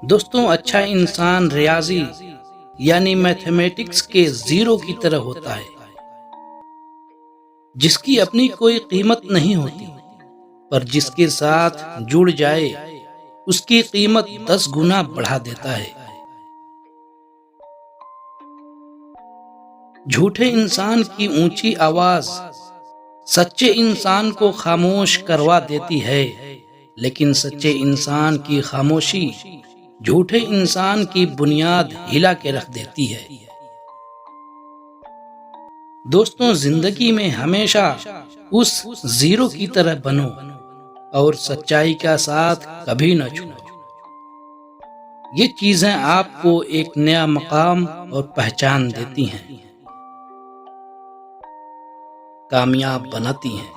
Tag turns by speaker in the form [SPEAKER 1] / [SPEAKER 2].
[SPEAKER 1] दोस्तों, अच्छा इंसान रियाजी यानी मैथमेटिक्स के जीरो की तरह होता है, जिसकी अपनी कोई कीमत नहीं होती, पर जिसके साथ जुड़ जाए उसकी कीमत 10 गुना बढ़ा देता है। झूठे इंसान की ऊंची आवाज सच्चे इंसान को खामोश करवा देती है, लेकिन सच्चे इंसान की खामोशी झूठे इंसान की बुनियाद हिला के रख देती है। दोस्तों, जिंदगी में हमेशा उस जीरो की तरह बनो और सच्चाई का साथ कभी न छोड़ो। ये चीजें आपको एक नया मकाम और पहचान देती हैं, कामयाब बनाती हैं।